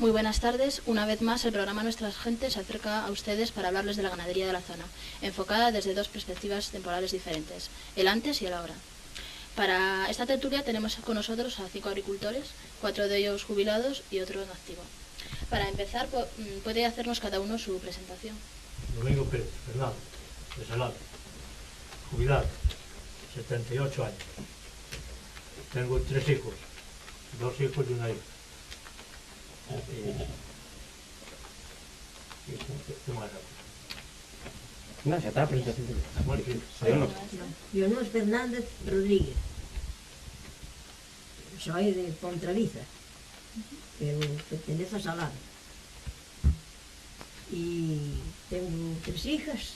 Muy buenas tardes. Una vez más, el programa Nuestras Gentes se acerca a ustedes para hablarles de la ganadería de la zona, enfocada desde dos perspectivas temporales diferentes, el antes y el ahora. Para esta tertulia tenemos con nosotros a 5 agricultores, 4 de ellos jubilados y otro en activo. Para empezar, puede hacernos cada uno su presentación. Domingo Pérez Fernando, de Salado, jubilado, 78 años. Tengo 3 hijos, 2 hijos y una hija. ¿Qué más? No, xa está a presentación. Leonor Fernández Rodríguez. Soy de Pontraliza, pero pertenece a Salado. Y tengo 3 hijas.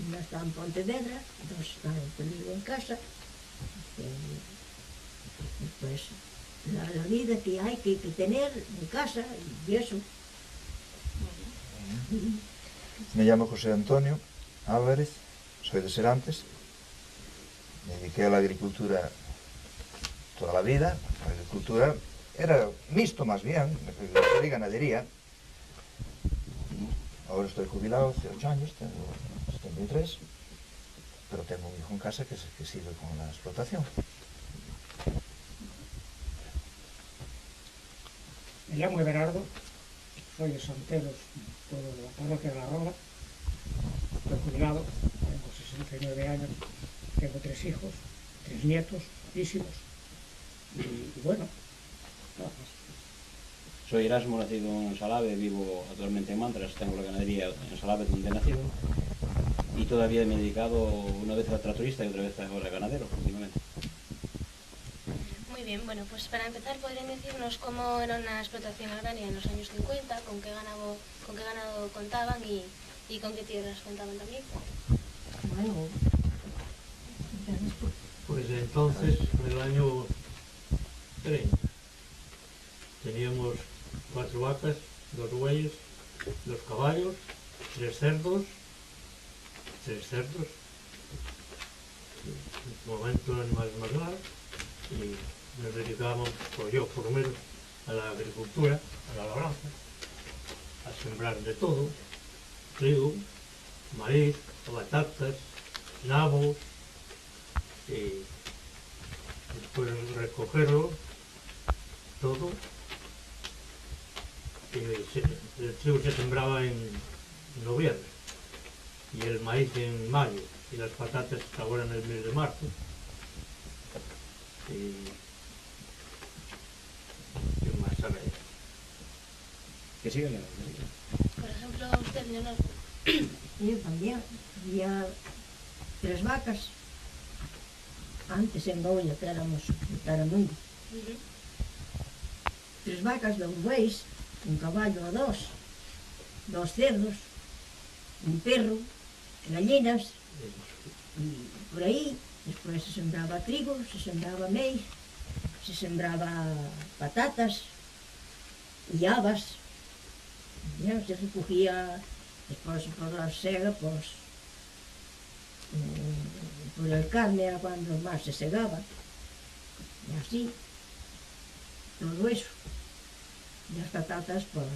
Una está en Pontevedra, 2 están conmigo en casa. Pues la vida que hay que tener en casa y eso. Me llamo José Antonio Álvarez, soy de Serantes. Me dediqué a la agricultura toda la vida. La agricultura era mixto más bien, agricultura y ganadería. Ahora estoy jubilado hace 8 años, tengo 73, pero tengo un hijo en casa que sigue con la explotación. Me llamo Everardo, soy de Santeros, pueblo de la parroquia de la Rola, estoy jubilado, tengo 69 años, tengo 3 hijos, 3 nietos, guapísimos, y bueno, nada más. Soy Erasmo, nacido en Salave, vivo actualmente en Mantras, tengo la ganadería en Salave donde he nacido y todavía me he dedicado una vez a tractorista y otra vez ahora a ganadero, últimamente. Muy bien, bueno, pues para empezar podrían decirnos cómo era una explotación agraria en los años 50, con qué ganado contaban y con qué tierras contaban también. Bueno, Pues entonces, en el año 30, teníamos 4 vacas, 2 bueyes, 2 caballos, 3 cerdos. En este momento animales más raros, y nos dedicábamos, pues yo por lo menos, a la agricultura, a la labranza, a sembrar de todo, trigo, maíz, batatas, nabos, y después recogerlo todo. Y el trigo se sembraba en noviembre y el maíz en mayo y las patatas ahora en el mes de marzo. Y ¿qué más sabe? Que siga, Por ejemplo, usted, Leonor. yo también. Había 3 vacas. Antes en Goya, que éramos de Taramundo. 3 vacas, 2 bueyes, un caballo a 2, 2 cerdos, un perro, gallinas, y por ahí. Después se sembraba trigo, se sembraba maíz, se sembraba patatas y habas. Ya se recogía después por la sega, pues por el carne era cuando más se segaba. Y así, todo eso. Y las patatas pues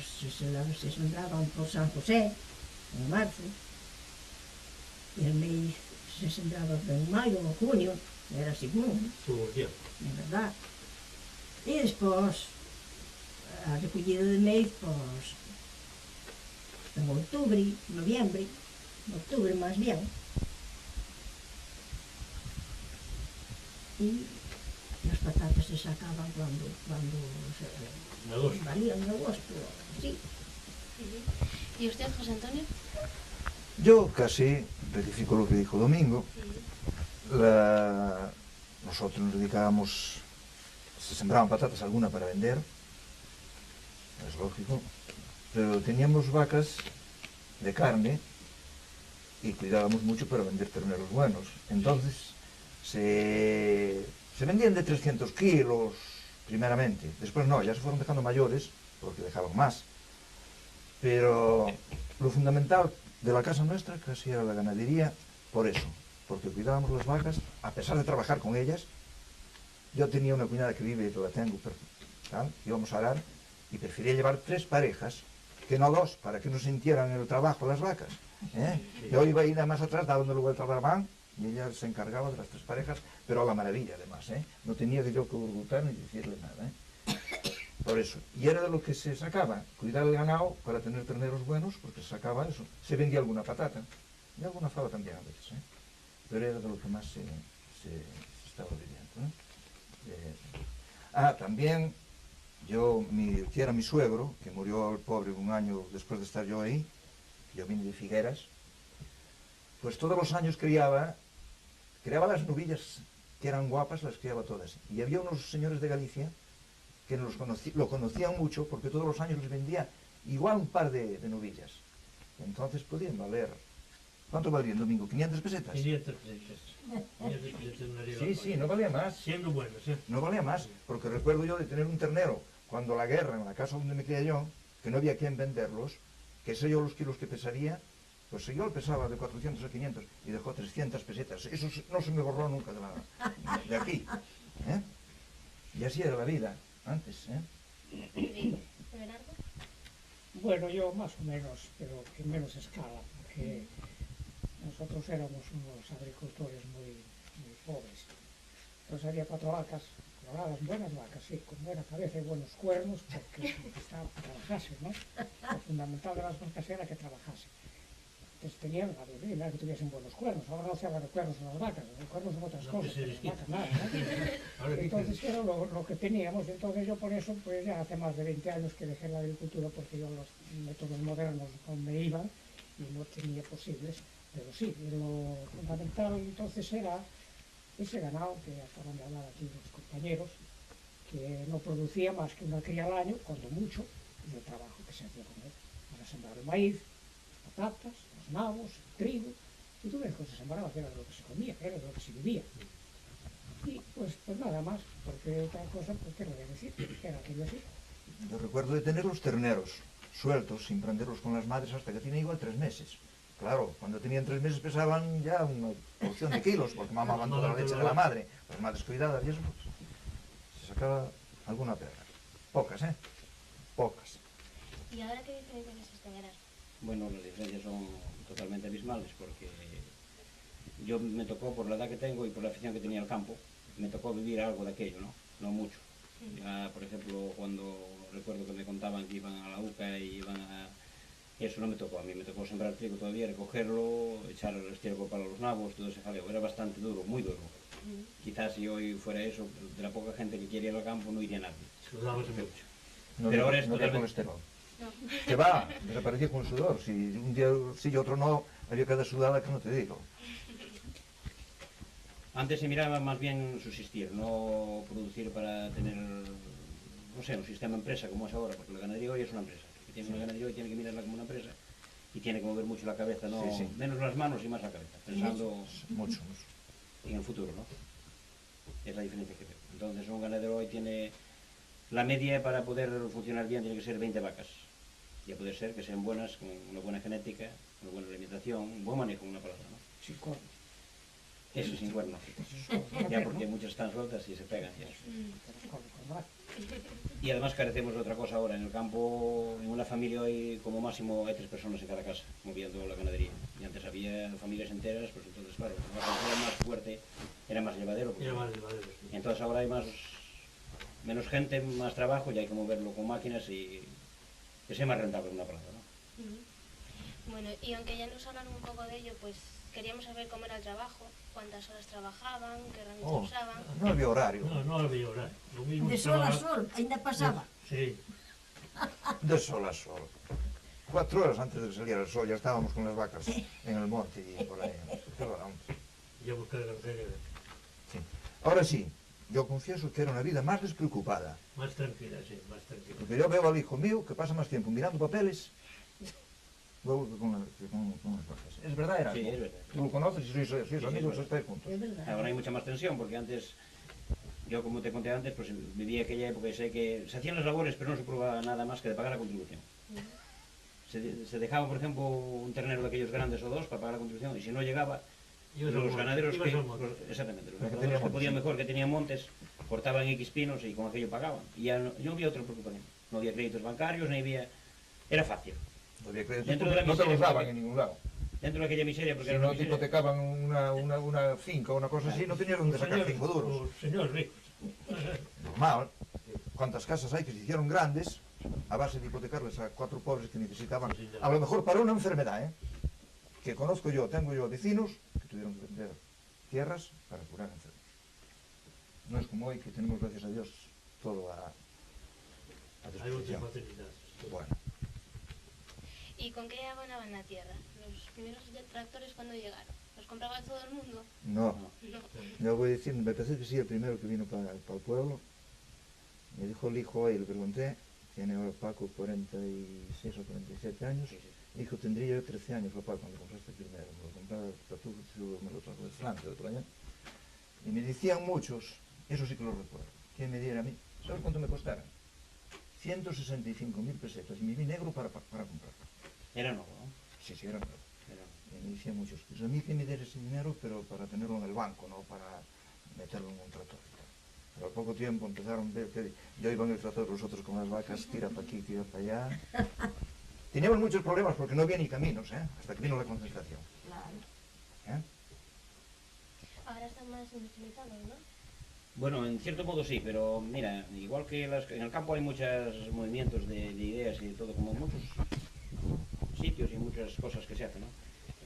se sembraban por San José, en marzo. Y el maíz se sembraba en mayo o junio, era según, Todo el tiempo. de verdad. Y después, a recogida de maíz, pues, en octubre, noviembre, octubre más bien. Y las patatas se sacaban cuando En agosto. se valían en agosto, sí. ¿Y usted, José Antonio? Yo casi rectifico lo que dijo Domingo. Nosotros nos dedicábamos, se sembraban patatas alguna para vender, es lógico, pero teníamos vacas de carne y cuidábamos mucho para vender terneros buenos. Entonces se vendían de 300 kilos primeramente, después no, ya se fueron dejando mayores porque dejaban más. Pero lo fundamental de la casa nuestra casi era la ganadería por eso, porque cuidábamos las vacas, a pesar de trabajar con ellas. Yo tenía una cuñada que vive, y la tengo, tal, íbamos a arar, y prefería llevar 3 parejas que no 2, para que no sintieran el trabajo las vacas. Yo iba ahí nada más atrás dándole vuelta al barbán y ella se encargaba de las 3 parejas, pero a la maravilla además, no tenía que yo que urgutar ni decirle nada. Por eso, y era de lo que se sacaba, cuidar el ganado para tener terneros buenos, porque se sacaba eso, se vendía alguna patata y alguna fava también a veces, pero era de lo que más se estaba viviendo. También que era mi suegro, que murió el pobre un año después de estar yo ahí, yo vine de Figueras, pues todos los años criaba las novillas que eran guapas, las criaba todas, y había unos señores de Galicia que lo conocían mucho porque todos los años les vendía igual un par de novillas. Entonces podían valer. ¿Cuánto valían, Domingo? ¿500 pesetas? 500 pesetas. 500 pesetas una liga. Sí, no valía más. Siendo buenos, No valía más, porque recuerdo yo de tener un ternero cuando la guerra en la casa donde me crié yo, que no había quien venderlos, que sé yo los kilos que pesaría, pues yo lo pesaba de 400 a 500 y dejó 300 pesetas. Eso no se me borró nunca de aquí. Y así era la vida antes. Bernardo. Bueno, yo más o menos, pero en menos escala, porque nosotros éramos unos agricultores muy pobres. Entonces había 4 vacas, coloradas, buenas vacas, sí, con buena cabeza y buenos cuernos, porque trabajasen, ¿no? Lo fundamental de las vacas era que trabajasen. Entonces tenían la violina, que tuviesen buenos cuernos. Ahora no se habla de cuernos en las vacas, los cuernos son otras cosas, pero las vacas nada, ¿no? Entonces era lo que teníamos. Entonces yo por eso, pues ya hace más de 20 años que dejé la agricultura, porque yo los métodos modernos no me iban y no tenía posibles, pero sí, lo fundamental entonces era ese ganado que acaban de hablar aquí los compañeros, que no producía más que una cría al año, cuando mucho, y el trabajo que se hacía con él, para sembrar el maíz, las patatas, los nabos, el trigo, y todo eso se sembraba, que era de lo que se comía, que era de lo que se vivía. Y pues nada más, porque otra cosa, pues qué le voy a decir, que era aquello así. Yo recuerdo de tener los terneros sueltos, sin prenderlos con las madres, hasta que tenía igual 3 meses. Claro, cuando tenían 3 meses pesaban ya una porción de kilos, porque mamaban toda la leche de la madre. Las madres cuidadas y eso, pues, se sacaba alguna perra. Pocas, Pocas. ¿Y ahora qué diferencias existen, Erasmo? Bueno, las diferencias son totalmente abismales, porque yo me tocó, por la edad que tengo y por la afición que tenía al campo, me tocó vivir algo de aquello, no mucho. Ya, por ejemplo, cuando recuerdo que me contaban que iban a la UCA y iban a... Eso no me tocó, a mí me tocó sembrar trigo todavía, recogerlo, echar el estiércol para los nabos, todo ese jaleo. Era bastante duro, muy duro. Quizás si hoy fuera eso, de la poca gente que quiere ir al campo, no iría nadie. Sudamos mucho. Pero ahora es no totalmente... colesterol. Que va, desaparecía con sudor. Si un día sí y otro no, había cada sudada que no te digo. Antes se miraba más bien subsistir, no producir para tener, no sé, un sistema empresa como es ahora, porque la ganadería hoy es una empresa. El que tiene una ganadería hoy tiene que mirarla como una empresa y tiene que mover mucho la cabeza, no menos las manos y más la cabeza, pensando mucho. En el futuro, ¿no? Es la diferencia que veo. Entonces un ganadero hoy tiene la media para poder funcionar bien, tiene que ser 20 vacas. Y a poder ser que sean buenas, con una buena genética, una buena alimentación, un buen manejo, una palabra, ¿no? Sin cuernos. Eso sin cuernos. Ya porque muchas están sueltas y se pegan. Y, eso. Y además carecemos de otra cosa ahora. En el campo, en una familia hoy como máximo hay 3 personas en cada casa, moviendo la ganadería. Y antes había familias enteras, pues entonces claro, la cultura más fuerte era más llevadero. Era más llevadero, sí. Entonces ahora hay menos gente, más trabajo y hay que moverlo con máquinas y que sea más rentable una palabra, ¿no? Bueno, y aunque ya nos hablan un poco de ello, pues queríamos saber cómo era el trabajo, cuántas horas trabajaban, qué herramientas usaban. No había horario. No había horario. Lo mismo De sol a sol, ainda pasaba. Sí. De sol a sol. 4 horas antes de que saliera el sol ya estábamos con las vacas en el monte y por ahí. Ya busqué la cartera. Sí. Ahora sí, yo confieso que era una vida más despreocupada. Más tranquila, sí, más tranquila. Porque yo veo al hijo mío que pasa más tiempo mirando papeles luego que con las vacas. ¿Es verdad, era? Sí, es verdad. Tú lo conoces y sois amigos es hasta el punto. Es verdad. Ahora hay mucha más tensión porque antes, yo como te conté antes, pues viví aquella época y sé que se hacían las labores pero no se probaba nada más que de pagar la contribución. Se dejaba, por ejemplo, un ternero de aquellos grandes o 2 para pagar la contribución y si no llegaba, los ganaderos que podían mejor, que tenían montes, cortaban X pinos y con aquello pagaban. Y ya no había otra preocupación. No había créditos bancarios, ni había... Era fácil. No había créditos Dentro de porque la no te los miseria, daban porque- en ningún lado. Dentro de aquella miseria, porque Si era no una te miseria... hipotecaban una finca o una cosa así, no tenías donde sacar 5 duros. Los señores ricos. Normal. ¿Cuántas casas hay que se hicieron grandes a base de hipotecarles a 4 pobres que necesitaban? Sí, sí, A lo mejor para una enfermedad, ¿eh? Que conozco yo, tengo yo vecinos que tuvieron que vender tierras para curar enfermos. No es como hoy que tenemos, gracias a Dios, todo a Hay muchas disposición. facilidades. Bueno, ¿Y con qué abonaban la tierra? Los primeros tractores, ¿cuándo llegaron? ¿Los compraba todo el mundo? no. No. Yo voy diciendo, me parece que sí, el primero que vino para el pueblo. Me dijo el hijo hoy, le pregunté, tiene ahora Paco 46 o 47 años. Sí, sí. Dijo, tendría yo 13 años, papá, cuando compraste el primero. Me lo compraba tú, me lo trajo de Francia, de otro año. Y me decían muchos, eso sí que lo recuerdo, que me diera a mí, ¿sabes cuánto me costaron? 165.000 pesetas, y me vi negro para comprarlo. Era nuevo, ¿no? Sí, sí, era nuevo. Era nuevo. Y me decían muchos, pues a mí que me des ese dinero, pero para tenerlo en el banco, no para meterlo en un tractor. Pero al poco tiempo empezaron a ver que yo iba en el tractor, los otros con las vacas, tira para aquí, tira para allá. Teníamos muchos problemas porque no había ni caminos, ¿eh? Hasta que vino la concentración. Claro. ¿Eh? Ahora están más industrializados, ¿no? Bueno, en cierto modo sí, pero mira, igual que en el campo hay muchos movimientos de ideas y de todo, como muchos sitios y muchas cosas que se hacen, ¿no?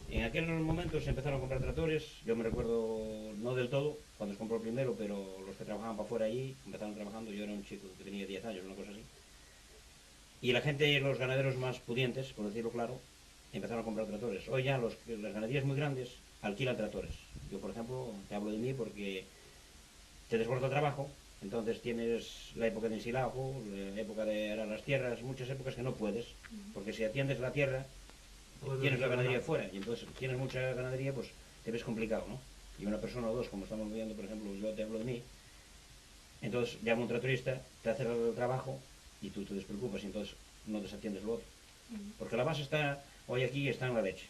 En aquel momento se empezaron a comprar tractores, yo me recuerdo, no del todo, cuando se compró el primero, pero los que trabajaban para afuera allí, empezaron trabajando, yo era un chico que tenía 10 años, una cosa así. Y la gente, los ganaderos más pudientes, por decirlo claro, empezaron a comprar tractores. Hoy ya las ganaderías muy grandes alquilan tractores. Yo, por ejemplo, te hablo de mí porque te desborda el trabajo, entonces tienes la época de ensilado, la época de arar las tierras, muchas épocas que no puedes, porque si atiendes la tierra, tienes la ganadería fuera, y entonces tienes mucha ganadería, pues te ves complicado, ¿no? Y una persona o dos, como estamos viendo, por ejemplo, yo te hablo de mí, entonces llama un tractorista, te hace el trabajo y tú te despreocupas y entonces no desatiendes lo otro. Porque la base está, hoy aquí está en la leche.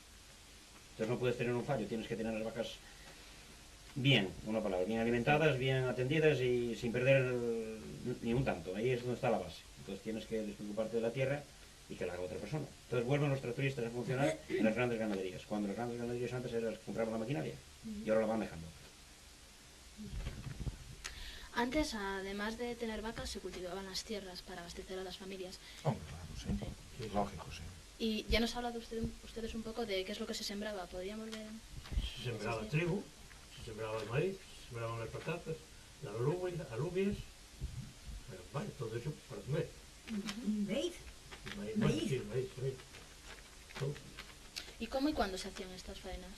Entonces no puedes tener un fallo, tienes que tener las vacas bien, una palabra, bien alimentadas, bien atendidas y sin perder ni un tanto. Ahí es donde está la base. Entonces tienes que despreocuparte de la tierra y que la haga otra persona. Entonces vuelven los tractoristas a funcionar en las grandes ganaderías, cuando las grandes ganaderías antes eran las que compraban la maquinaria y ahora la van dejando. Antes, además de tener vacas, se cultivaban las tierras para abastecer a las familias. Hombre, claro, sí. Lógico, sí. Y ya nos ha hablado ustedes un poco de qué es lo que se sembraba. ¿Podríamos ver? Se sembraba trigo, se sembraba el maíz, se sembraban las patatas, las alubias, pero vale, todo eso para comer. ¿Veis? El maíz, Maíz. bueno, sí, el maíz, todo. ¿Y cómo y cuándo se hacían estas faenas?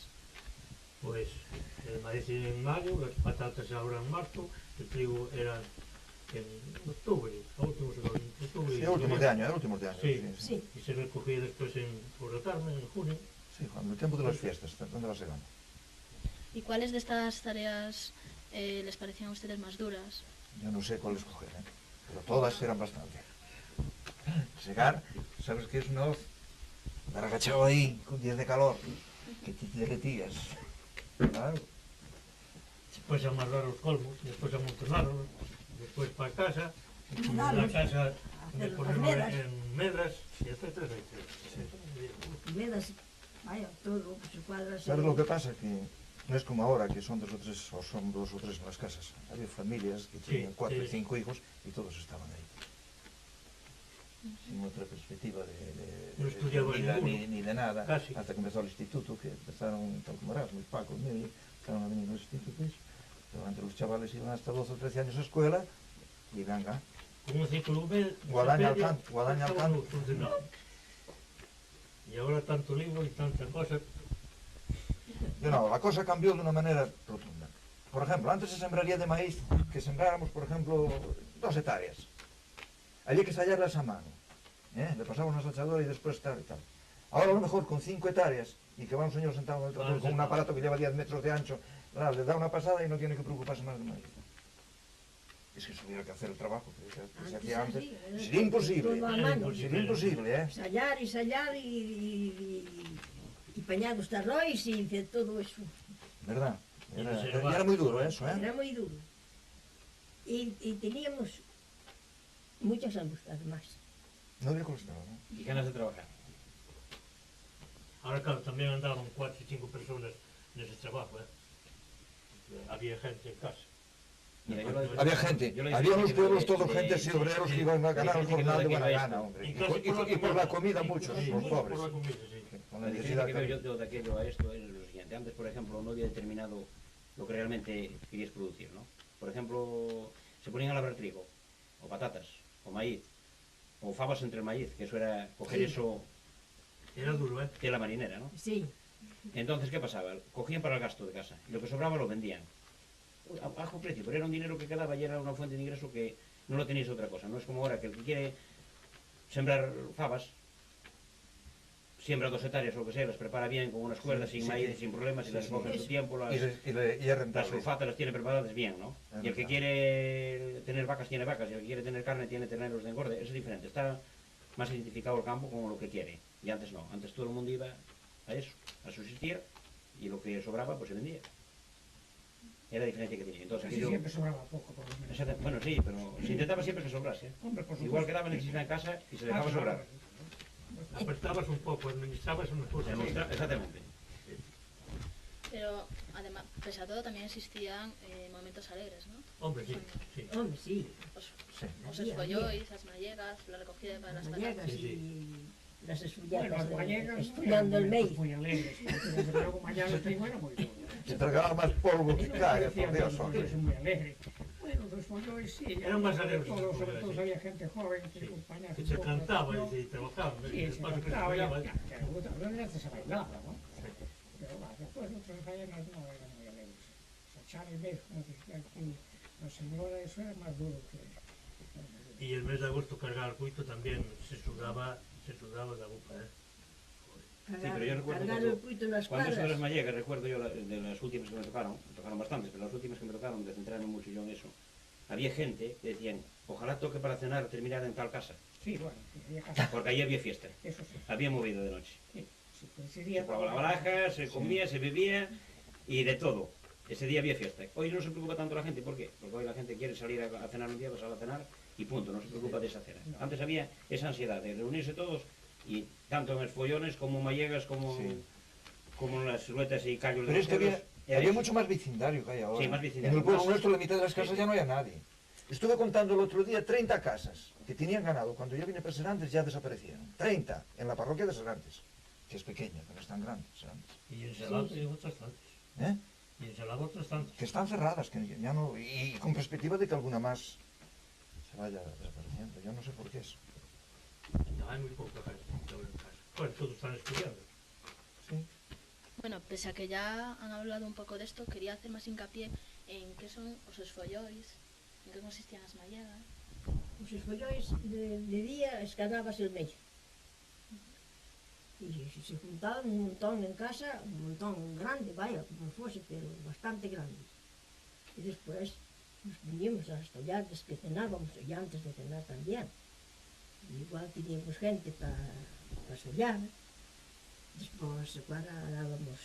Pues el maíz en mayo, las patatas ahora en marzo, el trigo era en octubre, a últimos de octubre. Sí, últimos de año, últimos de año. Sí. Sí. Y se recogía después por la tarde, en junio. Sí, cuando el tiempo de las fiestas, donde las llevan. ¿Y cuáles de estas tareas les parecían a ustedes más duras? Yo no sé cuál escoger, ¿eh? Pero todas eran bastante. Segar, ¿sabes qué es una hoz? Estar agachado ahí con días de calor, que te derretías. Claro. Después amarrar los colmos, después amontonarlos, después para casa, en la Amontonarlos, casa de hacer ponerlo las medras. en medras, y etcétera, etcétera. Vedas, vaya, todo, pues se cuadra así. ¿Sabes lo que pasa? Que no es como ahora, que son dos o tres en las casas. Había familias que tenían 4 y 5 hijos y todos estaban ahí. Sin otra perspectiva No estudiaba ni de nada, casi. hasta que empezó el instituto, que empezaron, tal como Erasmus, Paco, Miguel, empezaron a venir los institutos. Pero antes los chavales iban hasta 12 o 13 años a escuela y venga. Con un ciclo Guadaña al canto, guadaña al canto. funcionaba. Y ahora tanto libro y tanta cosa. No, la cosa cambió de una manera rotunda. Por ejemplo, antes se sembraría de maíz, que sembráramos, por ejemplo, 2 hectáreas. Había que ensayarlas a mano. Le pasaba una sachadora y después tal y tal. Ahora a lo mejor con 5 hectáreas y que va un señor sentado en el tractor con un aparato que lleva 10 metros de ancho, le da una pasada y no tiene que preocuparse más de maíz. Es que eso hubiera que hacer el trabajo que se hacía antes. así, Sería imposible. todo a mano. Sería imposible, ¿eh? Ensayar y pañar los tarrois y hacer todo eso. ¿Verdad? Y Era, reservar. era muy duro eso, ¿eh? Era muy duro. Y teníamos muchas ambos, además. No había colesterol, ¿no? y ganas de trabajar. Ahora, claro, también andaban 4 y 5 personas en ese trabajo, ¿eh? Había gente en casa. Mira, yo lo- Había gente, yo lo había en los diferencia pueblos de- todo de- gente así, obreros que iban a ganar el jornal de buena gana, hombre. Y casi Y por la comida muchos, Sí, los mucho pobres. por la comida, sí. Con La la diferencia necesidad que que veo había. yo de aquello a esto es lo siguiente. Antes, por ejemplo, no había determinado lo que realmente querías producir, ¿no? Por ejemplo, se ponían a labrar trigo, o patatas, o maíz, o fabas entre el maíz, que eso era coger Sí. eso Era duro, ¿eh? de la marinera, ¿no? Sí, Entonces, ¿qué pasaba? Cogían para el gasto de casa y lo que sobraba lo vendían. A bajo precio, pero era un dinero que quedaba y era una fuente de ingreso que no lo teníais otra cosa. No es como ahora que el que quiere sembrar fabas, siembra 2 hectáreas o lo que sea, las prepara bien con unas cuerdas, sin sí, maíz, sí. sin problemas, y Sí, las sí. coge en su tiempo, las, Y es las rentable. sulfatas las tiene preparadas bien, ¿no? Es Y el que verdad. quiere tener vacas tiene vacas, y el que quiere tener carne tiene terneros de engorde. Eso es diferente, está más identificado el campo con lo que quiere. Y antes no, antes todo el mundo iba a eso, a subsistir, y lo que sobraba pues se vendía. Era la diferencia que tenía. Entonces, Casi aquello- siempre sobraba poco, por lo menos. Exacto, bueno, sí, pero se intentaba siempre que sobrase. Hombre, por supuesto. Igual quedaba necesidad en casa y se dejaba sobrar. Apretabas un poco, administrabas una cosa. Exactamente. Pero además, pese a todo, también existían momentos alegres, ¿no? Hombre, sí, sí. hombre, sí. Os, Sí. os Había, esfollois, las mallegas, la recogida para Las las gallegas patatas. Sí, sí. y las Bueno, esfulladas, las gallegas estudiando el eran maíz. muy alegres, porque desde luego mañana el trigo era muy duro. Se tragaba más polvo que caga, por Decían Dios. que hombre. es muy alegre. Bueno, los follones sí. Eran más alegres los Sobre follones, todo sí. había gente joven que acompañaba. Que se cantaba y se trabajaba. Sí, El se paso que se cantaba, follaba, algunas veces se bailaba, ¿no? Pero va, después otras faenas no eran muy alegres. O sea, echar el mes, como decía aquí la señora, eso era más duro que... Y el mes de agosto cargar el cuito también se sudaba de la boca, ¿eh? Sí, pero yo recuerdo Cargar cuando- el cuito en las Cuando eso de las cuadras. mallegas, recuerdo yo de las últimas que me tocaron bastantes, pero las últimas que me tocaron, de centrarme mucho yo en eso, había gente que decían, ojalá toque para cenar terminar en tal casa, Sí, bueno, sí, había casa. porque ahí había fiesta, Eso sí, había movida de noche. sí, sí, Se coincidía. jugaba la baraja, se comía, se bebía y de todo. Ese día había fiesta. Hoy no se preocupa tanto la gente, ¿por qué? Porque hoy la gente quiere salir a cenar un día, vas a cenar y punto, no se preocupa de esa cena. Antes había esa ansiedad de reunirse todos y tanto en los follones como en mallegas, como, Sí. como en las siluetas y callos de Pero los es que había, pueblos. Era había eso. mucho más vecindario que hay ahora. Sí, más vecindario. En el pueblo Más- nuestro, la mitad de las casas Sí. ya no hay nadie. Estuve contando el otro día 30 casas que tenían ganado. Cuando yo vine para Serantes ya desaparecieron. 30 en la parroquia de Serantes, que es pequeña, que no es tan grande, Serantes. Y en Salado y otras tantas. ¿Eh? Y en Salado otras tantas. Que están cerradas, que ya no, y con perspectiva de que alguna más se vaya desapareciendo. Yo no sé por qué eso. No, hay muy poca gente ahora en casa. Bueno, todos están estudiando. Sí. Bueno, pese a que ya han hablado un pouco desto, quería hacer máis hincapié en que son os esfollois, en que consistían as mallegas. Os esfollois de día escanábase el medio. Y se juntaban un montón en casa, un montón grande, vaya, como fuese, pero bastante grande. Y después nos vinimos a las tollardes que cenábamos, y antes de cenar también. Y igual teníamos gente para sollar. Despois, agora dábamos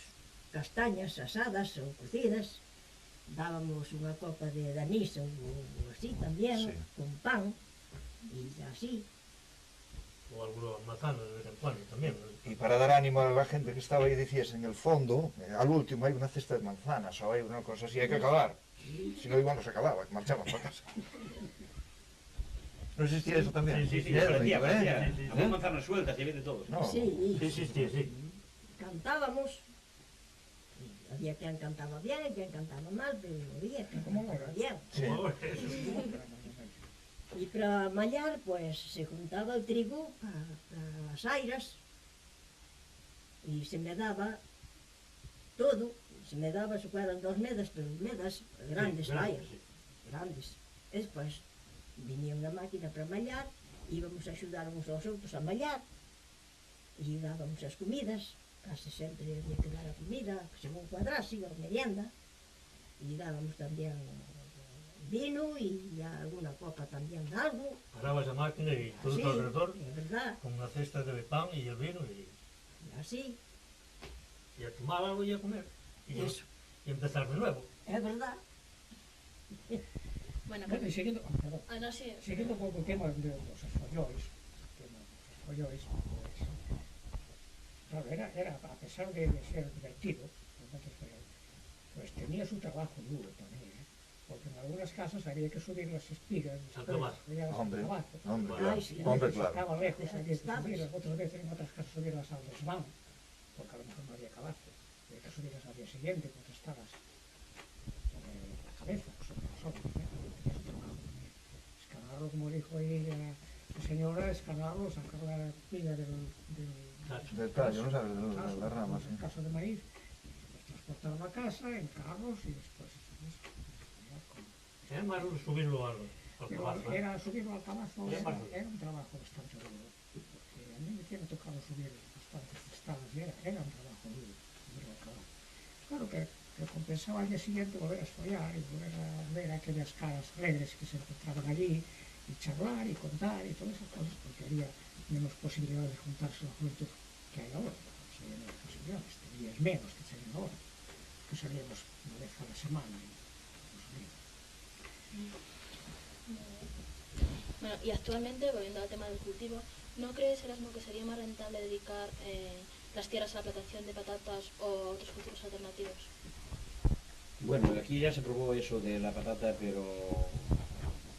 castañas asadas ou cocidas, dábamos unha copa de anís ou así tamén, Sí. con pan, e así. O alguna manzana de vez en cuando también. ¿no? Y para dar ánimo a la gente que estaba ahí, decías, en el fondo, al último hay una cesta de manzanas o hay una cosa así, hay que acabar. Si no, igual no se acababa, marchaban para casa. ¿No existía eso también? Sí, sí, sí, Parecía, parecía. Sí, sí, sí. Había manzanas sueltas y había de todo. No. Sí, Sí, sí, sí, sí. cantábamos, y había quen cantaba bien e quen cantaba mal, pero había quen Como cantaba ahora. bien. Sí. Como ahora, eso. Y para mallar, pues se juntaba el trigo para las airas y se me daba todo, se me daba, se fueran 2 medas, pero medas grandes, Sí, vaya, sí. grandes. E despois vinha unha máquina para mallar, íbamos a axudar uns aos outros a mallar e dábamos as comidas, case sempre había que dar a comida, según cuadrase, a merienda, e dábamos tamén vino e alguna copa tamén de algo. Parabas la máquina y todo Así, tu alrededor é verdad, con una cesta de pan y el vino así, y a tomar algo y a comer. Y, eso, y empezar de nuevo. é verdad. Bueno, Bueno, y siguiendo, perdón, no, sí, siguiendo con o tema de los esfollois, que follois, claro, era, a pesar de ser divertido, pues tenía su trabajo duro también, porque en algunas casas había que subir las espigas, Hombre, hombre, Ay, claro, sí. hombre, claro. estaba lejos, había que Estabas. subirlas, otras veces en otras casas subirlas al desván, porque a lo mejor no había cabazo, había que subirlas al día siguiente, cuando estabas sobre la cabeza, sobre los hombros, tenía su trabajo también. Escalarlo, como dijo ahí la señora, escalarlo, sacar la espiga Del tallo, no sabes, de las ramas. del caso de maíz, después transportarlo a casa en carros y después Es más subirlo al pero cabazo. era subirlo al cabazo, Es más era un trabajo bastante duro, porque a mí me tiene tocado subir bastantes estados y era un trabajo duro subirlo al cabazo. Claro que compensaba al día siguiente volver a follar y volver a ver aquellas caras alegres que se encontraban allí y charlar y contar y todas esas cosas, porque había menos posibilidades de juntarse la juventud que hay ahora, se había menos posibilidades, tenías menos que se ven ahora, que salíamos una vez a la semana y nos unimos. Bueno, y actualmente, volviendo al tema del cultivo, ¿no crees, Erasmo, que sería más rentable dedicar las tierras a la plantación de patatas o otros cultivos alternativos? Bueno, aquí ya se probó eso de la patata, pero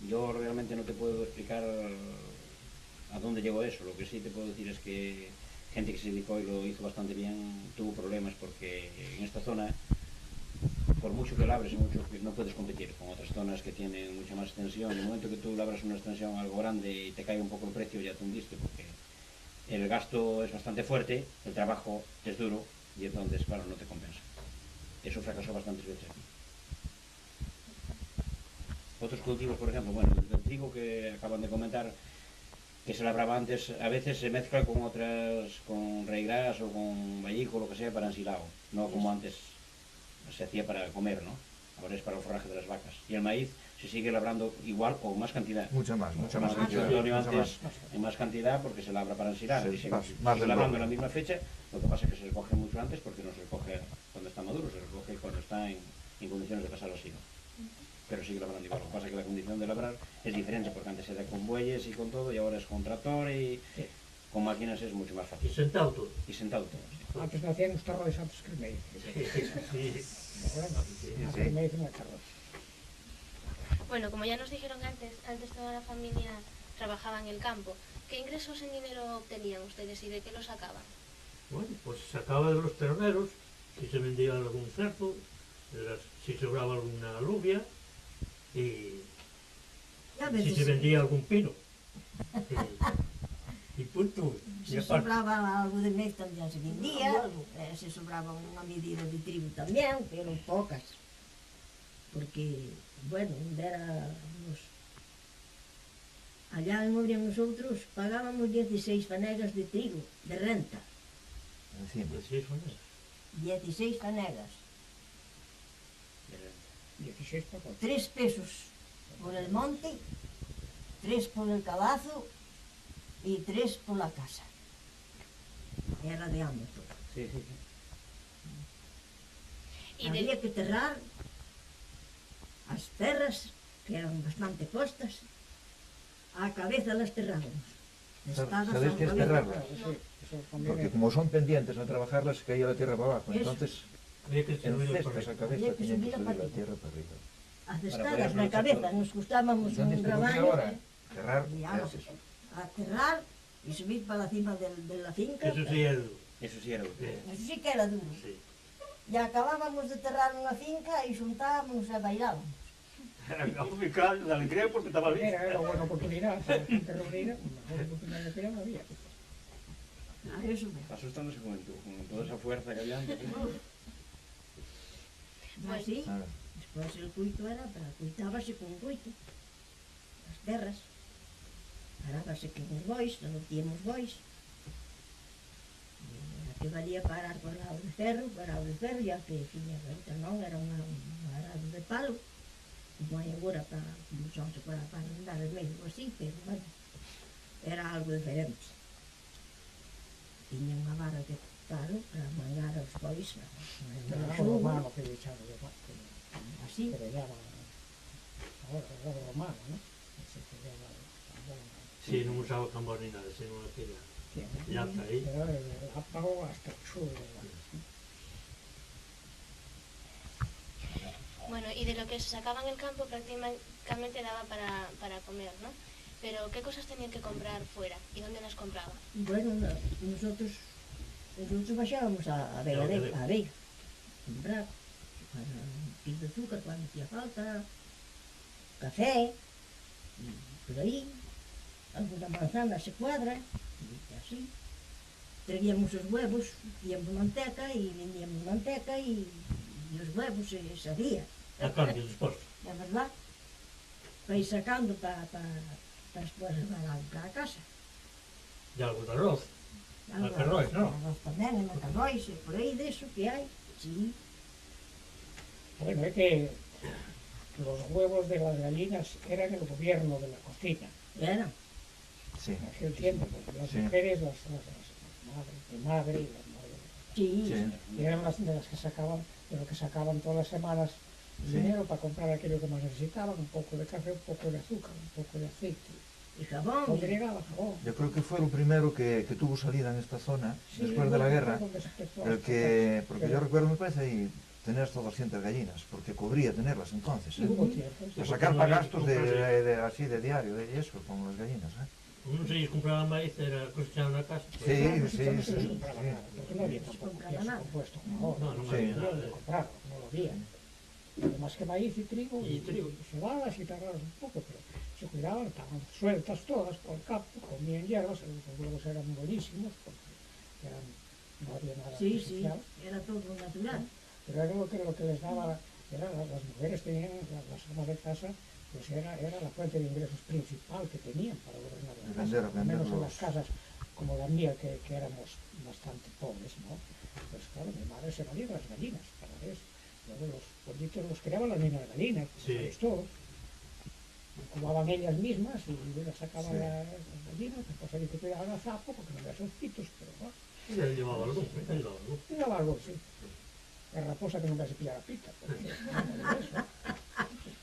yo realmente no te puedo explicar a dónde llegó eso. Lo que sí te puedo decir es que gente que se dedicó y lo hizo bastante bien tuvo problemas porque en esta zona, por mucho que labres, no puedes competir con otras zonas que tienen mucha más extensión. En el momento que tú labras una extensión algo grande y te cae un poco el precio, ya te hundiste porque el gasto es bastante fuerte, el trabajo es duro y entonces, claro, no te compensa. Eso fracasó bastantes veces aquí. Otros cultivos, por ejemplo, bueno, el trigo que acaban de comentar, que se labraba antes, a veces se mezcla con otras, con raigras o con vallico, lo que sea, para ensilado, no como antes se hacía para comer, ¿no? Ahora es para el forraje de las vacas. Y el maíz se sigue labrando igual o más cantidad. Mucha más Como ha dicho cantidad, Antonio mucha antes, en más cantidad porque se labra para ensilar. Sí, Y se más sigue del labrando doble. en la misma fecha, lo que pasa es que se recoge mucho antes porque no se recoge cuando está maduro, se recoge cuando está en condiciones de pasar al silo. Pero sigue labrando igual. Lo que pasa es que la condición de labrar es diferente porque antes era con bueyes y con todo y ahora es con tractor y con máquinas es mucho más Y fácil. sentado todo. Y sentado todo. Sí. Antes me hacían los tarrones antes que el maíz. Antes el maíz no hay tarrones. Bueno, como ya nos dijeron antes toda la familia trabajaba en el campo. ¿Qué ingresos en dinero obtenían ustedes y de qué los sacaban? Bueno, pues se sacaba de los terneros, si se vendía algún cerdo, si sobraba alguna alubia y Ya si ves, se vendía algún pino. Y punto. se Y aparte, sobraba algo de mes tamén se vendía, se sobraba unha medida de trigo tamén, pero pocas. Porque, bueno, allá en Oria nosotros pagábamos 16 fanegas de trigo, de renta. Encima. pues sí, son esas. 16 fanegas, 16 por 4. 3 pesos por el monte, 3 por el cabazo y 3 por la casa. Era de ambos todo. Sí, sí, sí. Y Había que terrar as terras, que eran bastante costas, á cabeza las terrábamos. ¿Sabéis qué es terrarlas? Eso Porque conviene. como son pendientes a trabajarlas, caía la tierra para abajo. Eso. Entonces, Había que en subirlo por cestas a ahí. cabeza Había que tenían que subir a subir la patita. tierra para arriba. As Para estadas poder na aprovechar cabeza, todo. nos costábamos Entonces, un ¿qué hacía traballo, ahora? Terrar, y ¿qué ahora, haces? a terrar y subir para cima de la finca. Eso sí es duro. Eso sí era útil. Eso sí que era duro. Sí. E acabábamos de terrar unha finca e xuntábamos e bailábamos. Era complicado de alegría porque estaba bien. Era una buena oportunidad para la gente reunida, una mejor oportunidad que no había. A eso me. Asustándose con toda esa fuerza que había antes. Así, Nada. despois el cuito era, para cuitábase con cuito. As terras. Arábase con os bois, non tíamos bois. E a que valía parar con arado de ferro, e a que tiña renta non, era un arado de palo, como hai agora para usarse para andar en medio así, pero bueno, era algo diferente. Tiña unha vara de palo para mangar os bois, Era no algo xugo, romano que le echaban de así. que le llaman ahora, algo romano, ¿no? Se llama Sí, non usaba tambor ni nada, sino aquella. Ya está ahí. Era desde el Lápago hasta el sur. Bueno, y de lo que se sacaba en el campo prácticamente daba para comer, ¿no? Pero ¿qué cosas tenían que comprar fuera? ¿Y dónde las compraban? Bueno, nosotros baixábamos a Vega comprar para un kilo de azúcar cuando hacía falta, café, y por ahí, alguna manzana se cuadra, y así. Traíamos os huevos, hacíamos manteca y vendíamos manteca y os huevos se hacía. A cambio despois. É verdad? Para ir sacando para despois levar algo para a casa. E algo de arroz. Macarróis, non? Arroz tamén, e macarróis, e por aí deso que hai. Sí. Bueno, es que los huevos de las gallinas eran el gobierno de la cocina. Era. Sí. En aquel tiempo, porque las Sí. mujeres, las madres de madre y las madres Sí. Sí. y eran las de las que sacaban, de lo que sacaban todas las semanas Sí. dinero para comprar aquello que más necesitaban, un poco de café, un poco de azúcar, un poco de aceite. E jabón. ¿Dónde llegaba? Jabón. Yo creo que fue lo primero que tuvo salida en esta zona, Sí, después de la bueno, guerra, donde se empezó a porque yo pero- recuerdo, me parece, ahí tener hasta 200 gallinas, porque cubría tenerlas entonces. Sí, hubo tiempo. sí. A sacar para gastos así de diario, de eso, con las gallinas. Non se lles compraba maíz, era cosechado na casa. Sí, Claro, sí, no se les sí, compraba sí. nada, porque no había No se tampoco compraba queso nada. compuesto. No, no Sí. había No nada. lo compraron, no lo había. Además que maíz y trigo, Y trigo. cebadas y tarradas un poco, pero se cuidaban, estaban sueltas todas por el campo, comían hierbas, los huevos eran buenísimos, porque no había nada Sí, sí, artificial. era todo natural. Pero era lo que les daba, las mujeres tenían, las amas de casa, pues era la fuente de ingresos principal que tenían para gobernar la casa, por lo menos en las casas como la mía, que éramos bastante pobres, ¿no? Pues claro, mi madre se valía de las gallinas para eso. Luego los pollitos los criaban las mismas gallinas, Sí. ¿sabéis todos? Incubaban ellas mismas y las sacaban Sí. las gallinas, después había que cuidar al zapo porque no había solcitos, pero bueno, E ele llevaba algún, ele llevaba algún. cuidaba algo, sí. La raposa que nunca se pillara pita, porque eso.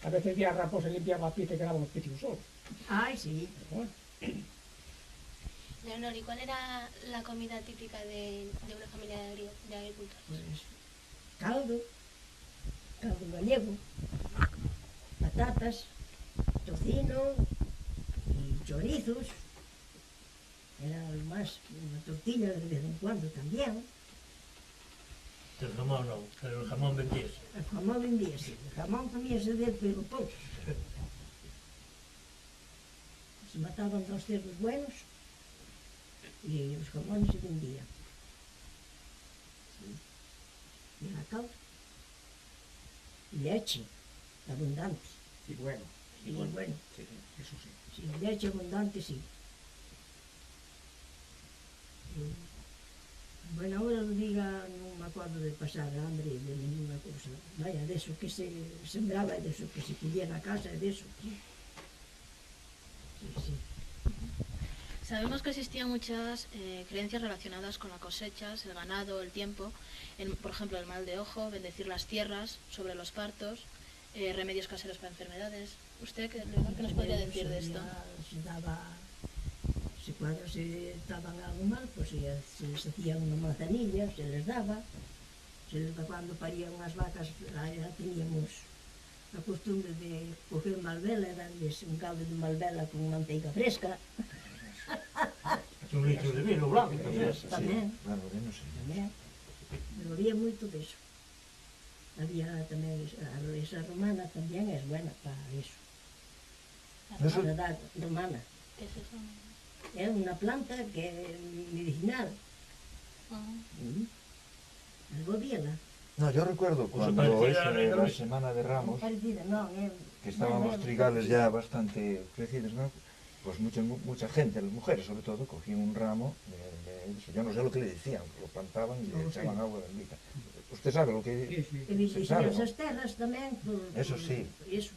A veces ya la raposa limpiaba la pita y quedaban los pitios solos. Ai, sí. Pero bueno, Leonor, ¿y cuál era la comida típica de una familia de agricultores? Pues caldo gallego, patatas, tocino y chorizos. Era lo más, una tortilla de vez en cuando también. El jamón non, pero el jamón vendíase. El jamón vendíase, el jamón comíase del pelo pouco. Se mataban 2 cerdos buenos y los jamones se vendían. Sí. Y la caldo. Y leche, abundante. y bueno, Y bueno, sí, eso sí. sí, leche abundante, sí. Bueno, ahora lo diga, non me acordo de pasar hambre de ninguna cosa. Vaya, de eso que se sembraba, de eso que se collía na casa, de eso. Sí, sí. Sabemos que existían muchas creencias relacionadas con las cosechas, el ganado, el tiempo, por ejemplo, el mal de ojo, bendecir las tierras, sobre los partos, remedios caseros para enfermedades. ¿Usted qué nos podría decir de esto? Se daba, si cuando se estaban algo mal, pues se les hacían una manzanilla, se les daba. Cuando parían unas vacas, ya teníamos la costumbre de coger malvela, darles un caldo de malvela con manteiga fresca. Un litro de vino blanco tamén. Tamén. Claro, yo no sé. Tamén. Pero había moito deso. Había tamén esa romana tamén é buena para eso. Eso- La edad romana. ¿Qué es eso? É unha planta que é medicinal. Algo viela. No, yo recuerdo Pues cuando parecida a la la Luis. semana de Ramos, Parecida, non, é... que estaban los trigales ya bastante crecidos, ¿no? Pues mucha gente, las mujeres sobre todo, cogían un ramo de eso. Yo no sé lo que le decían, lo plantaban y le echaban agua bendita. Usted sabe lo que... Sí, sí. Que Se sabe, bendicían ¿no? esas terras tamén por... Eso sí. Eso.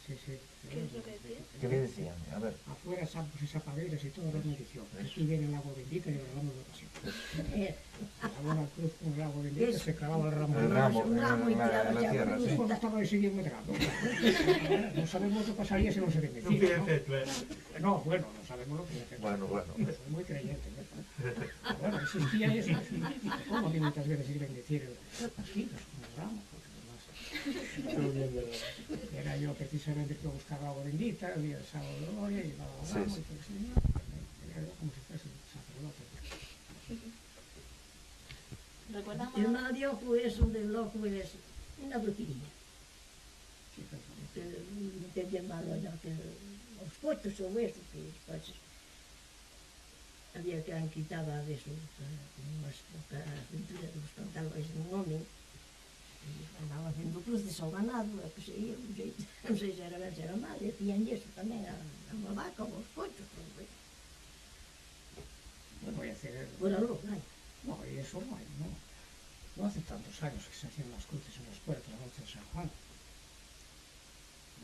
Sí, sí. ¿Qué es lo que decía? ¿Qué le decían? A ver. Afuera sampos y zapaderas y todo es maldición. Aquí viene el agua bendita y el ramo de oración. La buena cruz con el agua bendita se clavaba el ramo. El ramo Un ramo y tiraba en la ya, tierra, sí. Después estaba ahí siguiendo medrando. No sabemos lo que pasaría si no se Non bendecía, ¿no? fíjate, No, bueno, no sabemos lo que hacer. Bueno. Soy muy creyente. ¿No? Bueno, existía eso. ¿Cómo que muchas veces ir bendecir las quintas con el ramo? Porque además era yo precisamente que buscaba agua bendita, el día del sábado de gloria, y llevaba el ramo Sí. y todo eso. Era yo como si fuese un sacerdote. ¿Recuerdan El más? Mario es un del loco, es una brujería. Sí, pero, Que te llamado ya que los fotos son estos que después había que han quitado a veces unas pocas pinturas de los pantalones de un hombre y andaba haciendo cruces ao ganado, que se ia, non sei se era ben, se era mal, e hacían eso tamén a unha vaca, aos cochos, bueno, voy a hacer... por algo, vai. No, y eso no hay, no. No hace tantos años que se hacían las cruces en las puertas la noche de San Juan.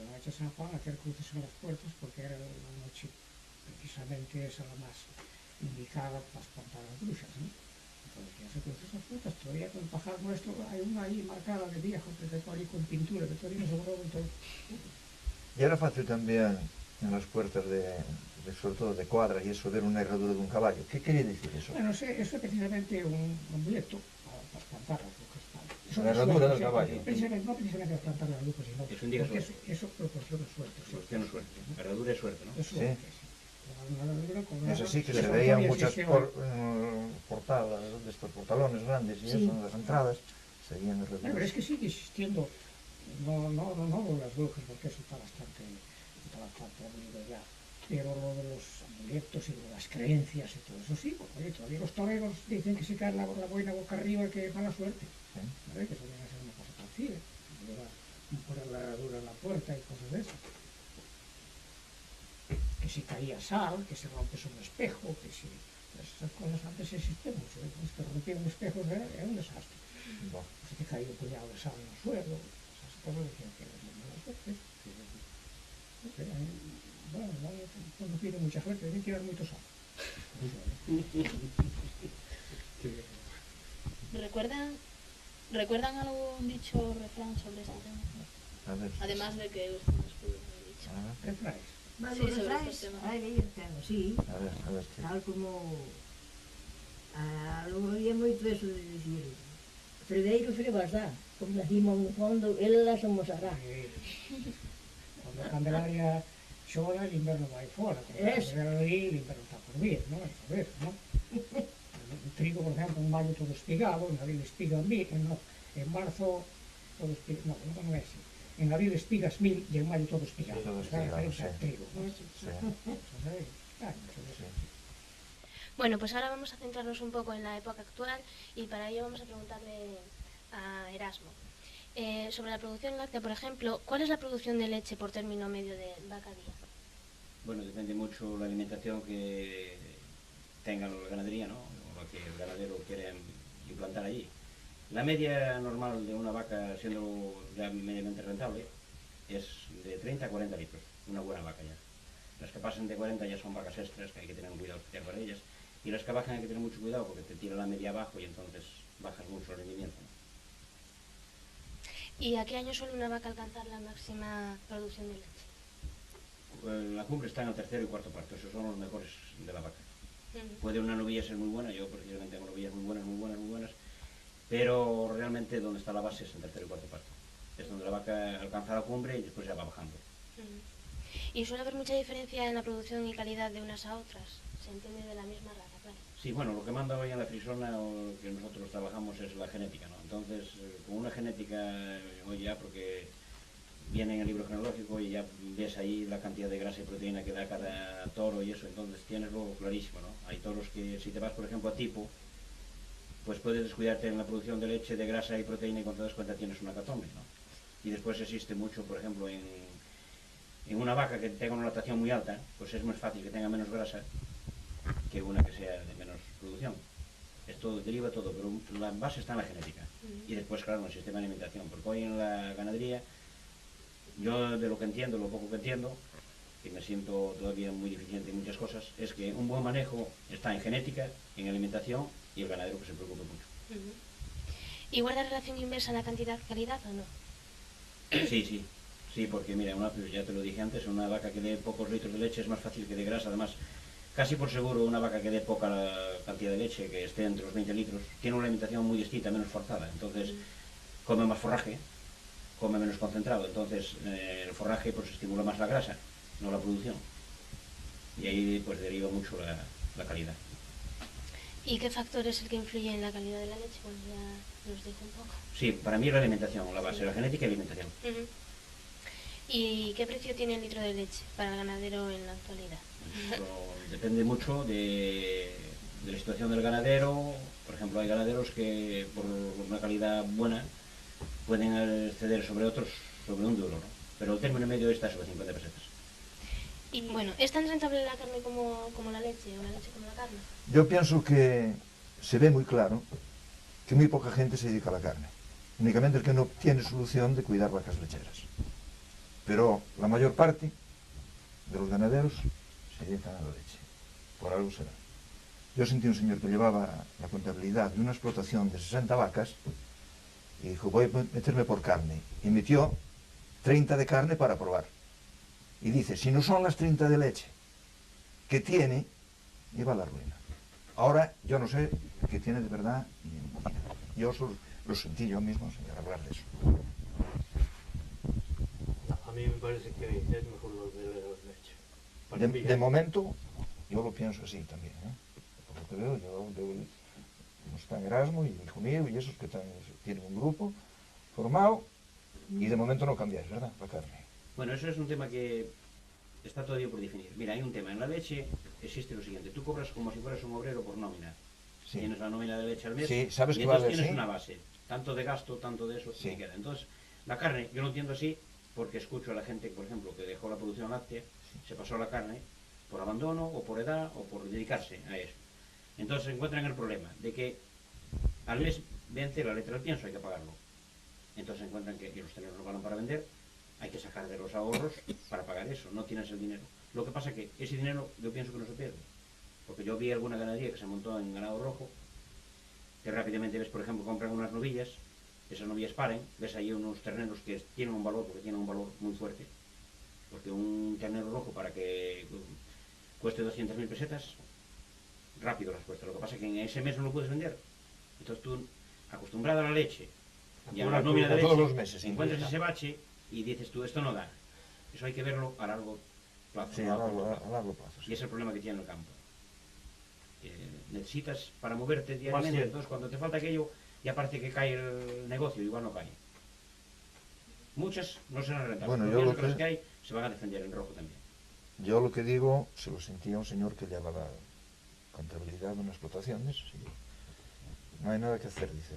La noche de San Juan hacer cruces en las puertas porque era la noche precisamente esa la más indicada para espantar a las brujas, ¿no? Entonces ya se cruces en las puertas, todavía con el pajar nuestro hay una ahí marcada de viejo que dejó ahí con pintura, que todavía no se borró todo. Y era fácil también en las puertas sobre todo de cuadras y eso, ver una herradura de un caballo. ¿Qué quería decir eso? Bueno, eso es precisamente un amuleto para espantar las brujas. Eso La es herradura suerte, del caballo. Precisamente, no precisamente para espantar las brujas, sino Eso indica porque suerte. eso proporciona suerte. Sí. Proporciona suerte. Herradura es suerte, ¿no? Es suerte, sí. Una herradura con Eso sí, que eso se veían todavía muchas existe hoy. portadas de estos portalones grandes y Sí. eso, en las entradas, se veían Bueno, pero herraduras. es que sigue existiendo, no lo de las brujas, porque eso está bastante abolido ya, pero lo de los amuletos y de las creencias y todo eso sí, porque oye, todavía los toreros dicen que si cae la boina boca arriba que mala suerte, Sí. ¿vale? Que eso viene a ser una cosa parecida, poner la herradura en la puerta y cosas de esas. Que si caía sal, que se rompes un espejo, que si... Pues esas cosas antes existían mucho, los que rompían espejos era un desastre. Bueno, Se te caía un puñado de sal en el suelo, esas cosas decían que eran muy malas suertes. Bueno, no tiene mucha suerte, deben tirar mucho sal. ¿Recuerdan algún dicho o refrán sobre este tema? a ver. Además de que usted nos pudo haber dicho. A ver, Refranes. Vale, Sí, os sobre refráns, estos temas. ai, eu tengo, sí, a ver. Sí. tal como logo había moito eso de dicir fredeiro frevas dá, como nacimos no fondo, elas somos ará. Cuando a Candelaria xola, el inverno vai fora. Cuando a Eso. Candelaria rí, el inverno está por vir, ¿no? Hay que ver, ¿no? El trigo, por ejemplo, en mayo todo espigado, en abril espiga en marzo todo espigado, no es así. En abril espigas 1000 y en mayo todo espigado. Sí, todo O sea, espigado, diferencia sí. al trigo, ¿no? Sí. Entonces, claro, Sí. Bueno, pues ahora vamos a centrarnos un poco en la época actual y para ello vamos a preguntarle a Erasmo. Sobre la producción láctea, por ejemplo, ¿cuál es la producción de leche por término medio de vaca día? Bueno, depende mucho la alimentación que tenga la ganadería, ¿no? O lo que el ganadero quiere implantar allí. La media normal de una vaca, siendo ya medianamente rentable, es de 30 a 40 litros, una buena vaca ya. Las que pasan de 40 ya son vacas extras, que hay que tener un cuidado especial para ellas. Y las que bajan hay que tener mucho cuidado porque te tira la media abajo y entonces bajas mucho el rendimiento, ¿no? ¿Y a qué año suele una vaca alcanzar la máxima producción de leche? La cumbre está en el tercero y cuarto parto, esos son los mejores de la vaca. Ujú. Puede una novilla ser muy buena, yo precisamente tengo novillas muy buenas, pero realmente donde está la base es en tercero y cuarto parto. Es donde la vaca alcanza la cumbre y después ya va bajando. Ujú. ¿Y suele haber mucha diferencia en la producción y calidad de unas a otras? Se entiende de la misma raza, claro. Sí, bueno, lo que manda hoy en la frisona o que nosotros trabajamos es la genética, ¿no? Entonces, con una genética, hoy ya, porque viene en el libro genealógico y ya ves ahí la cantidad de grasa y proteína que da cada toro y eso, entonces tienes luego clarísimo, ¿no? Hay toros que si te vas, por ejemplo, a tipo, pues puedes descuidarte en la producción de leche, de grasa y proteína y cuando te das cuenta tienes una hecatombe, ¿no? Y después existe mucho, por ejemplo, en una vaca que tenga una lactación muy alta, pues es más fácil que tenga menos grasa que una que sea de menos producción. Esto deriva todo, pero la base está en la genética. Y después, claro, en el sistema de alimentación, porque hoy en la ganadería Yo de lo que entiendo, lo poco que entiendo, que me siento todavía muy deficiente en muchas cosas, es que un buen manejo está en genética, en alimentación y el ganadero que se preocupe mucho. ¿Y guarda relación inversa la cantidad-calidad o no? Sí, porque mira, ya te lo dije antes, una vaca que dé pocos litros de leche es más fácil que dé grasa. Además, casi por seguro una vaca que dé poca cantidad de leche, que esté entre los 20 litros, tiene una alimentación muy distinta, menos forzada. Entonces, come más forraje, come menos concentrado. Entonces, el forraje pues estimula más la grasa, no la producción. Y ahí pues deriva mucho la calidad. ¿Y qué factor es el que influye en la calidad de la leche? Bueno, ya nos dijo un poco. Sí, para mí es la alimentación, la base, la genética y la alimentación. ¿Y qué precio tiene el litro de leche para el ganadero en la actualidad? Eso depende mucho de la situación del ganadero. Por ejemplo, hay ganaderos que por una calidad buena pueden exceder sobre otros sobre €1, ¿no? Pero el término medio está sobre 50 pesetas. Y bueno, ¿es tan rentable la carne como la leche o la leche como la carne? Yo pienso que se ve muy claro que muy poca gente se dedica a la carne. Únicamente el que no tiene solución de cuidar vacas lecheras. Pero la mayor parte de los ganaderos se dedican a la leche. Por algo será. Yo sentí un señor que llevaba la contabilidad de una explotación de 60 vacas y dijo, voy a meterme por carne. Y metió 30 de carne para probar. Y dice, si no son las 30 de leche que tiene, iba a la ruina. Ahora yo no sé qué tiene de verdad ni de mentira. Yo lo sentí yo mismo, señor, hablar de eso. A mí me parece que es mejor lo de la leche. De momento, yo lo pienso así también, ¿eh? Por lo que veo, no están Erasmo y el hijo mío y esos que tienen un grupo formado y de momento no cambiáis, ¿verdad? La carne. Bueno, eso es un tema que está todavía por definir. Mira, hay un tema. En la leche existe lo siguiente. Tú cobras como si fueras un obrero por nómina. Sí. Tienes la nómina de leche al mes. Sí, sabes y que entonces vale, tienes ¿sí? una base. Tanto de gasto, tanto de eso, Sí. te queda. Entonces, la carne, yo lo entiendo así porque escucho a la gente, por ejemplo, que dejó la producción láctea, se pasó a la carne por abandono o por edad o por dedicarse a eso. Entonces se encuentran el problema de que al mes vence la letra del pienso, hay que pagarlo. Entonces se encuentran que los terneros no ganan para vender, hay que sacar de los ahorros para pagar eso, no tienes el dinero. Lo que pasa es que ese dinero yo pienso que no se pierde, porque yo vi alguna ganadería que se montó en ganado rojo, que rápidamente ves, por ejemplo, compran unas novillas, esas novillas paren, ves ahí unos terneros que tienen un valor, porque tienen un valor muy fuerte, porque un ternero rojo para que cueste 200.000 pesetas, rápido las cuesta. Lo que pasa es que en ese mes no lo puedes vender. Entonces tú, acostumbrado a la leche y a la nómina de leche, todos los meses, encuentras ese bache y dices tú, esto no da. Eso hay que verlo a largo plazo. Sí, no a corto plazo. largo plazo. Sí. Y ese es el problema que tiene el campo. Necesitas para moverte diariamente, entonces cuando te falta aquello, ya parece que cae el negocio, igual no cae. Muchas no serán rentables, Bueno, pero yo pienso que las que hay se van a defender en rojo también. Yo lo que digo, se lo sentía un señor que lleva la contabilidad de unas explotaciones y no hay nada que hacer, dice.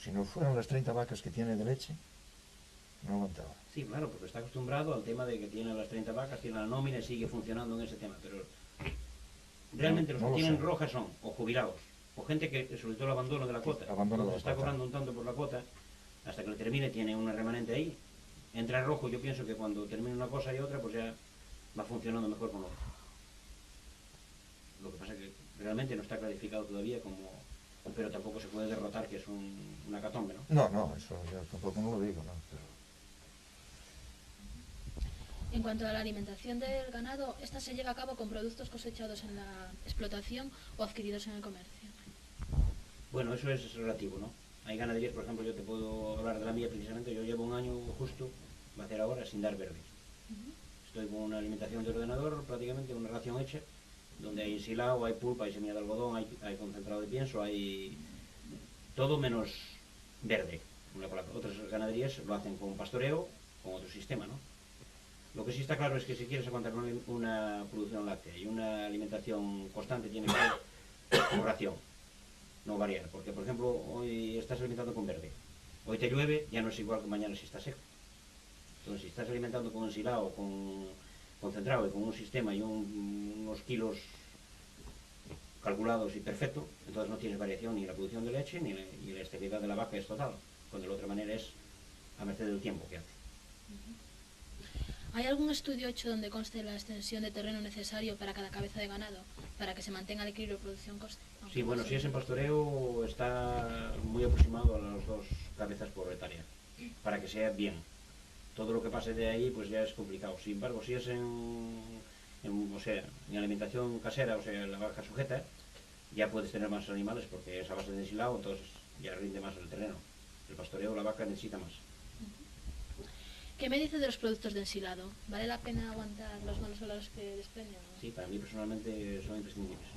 Si no fueran las 30 vacas que tiene de leche, no aguantaba. Sí, claro, porque está acostumbrado al tema de que tiene las 30 vacas, tiene la nómina y sigue funcionando en ese tema, pero realmente No los lo que tienen sé. rojas son o jubilados, o gente que solicitó el abandono de la cuota, abandono de la está cuota. cobrando un tanto por la cuota, hasta que le termine tiene una remanente ahí, entra en rojo. Yo pienso que cuando termine una cosa y otra, pues ya va funcionando mejor con otra. Lo que pasa es que realmente no está clarificado todavía como, pero tampoco se puede derrotar que es una catombe, ¿no? No, eso yo tampoco no lo digo, ¿no? Pero En cuanto a la alimentación del ganado, esta se lleva a cabo con productos cosechados en la explotación o adquiridos en el comercio. Bueno, eso es relativo, ¿no? Hay ganaderías, por ejemplo, yo te puedo hablar de la mía precisamente, yo llevo un año justo, va a hacer ahora, sin dar verde. Estoy con una alimentación de ordenador, prácticamente una ración hecha, donde hay ensilado, hay pulpa, hay semilla de algodón, hay concentrado de pienso, hay todo menos verde, una palabra. Otras ganaderías lo hacen con pastoreo, con otro sistema, ¿no? Lo que sí está claro es que si quieres aguantar una producción láctea y una alimentación constante, tiene que ser con ración, no variar. Porque, por ejemplo, hoy estás alimentando con verde, hoy te llueve, ya no es igual que mañana si está seco. Entonces, si estás alimentando con ensilado, con concentrado y con un sistema y unos kilos calculados y perfecto, entonces no tienes variación ni en la producción de leche ni la esterilidad de la vaca es total, cuando de la otra manera es a merced del tiempo que hace. ¿Hay algún estudio hecho donde conste la extensión de terreno necesario para cada cabeza de ganado, para que se mantenga el equilibrio producción-coste? Sí, bueno, si es en pastoreo está muy aproximado a las 2 cabezas por hectárea, para que sea bien. Todo lo que pase de ahí pues ya es complicado. Sin embargo, si es o sea, en alimentación casera, o sea, la vaca sujeta, ya puedes tener más animales porque es a base de ensilado, entonces ya rinde más el terreno. El pastoreo la vaca necesita más. ¿Qué me dice de los productos de ensilado? ¿Vale la pena aguantar los malos olores que desprenden? ¿No? Sí, para mí personalmente son imprescindibles.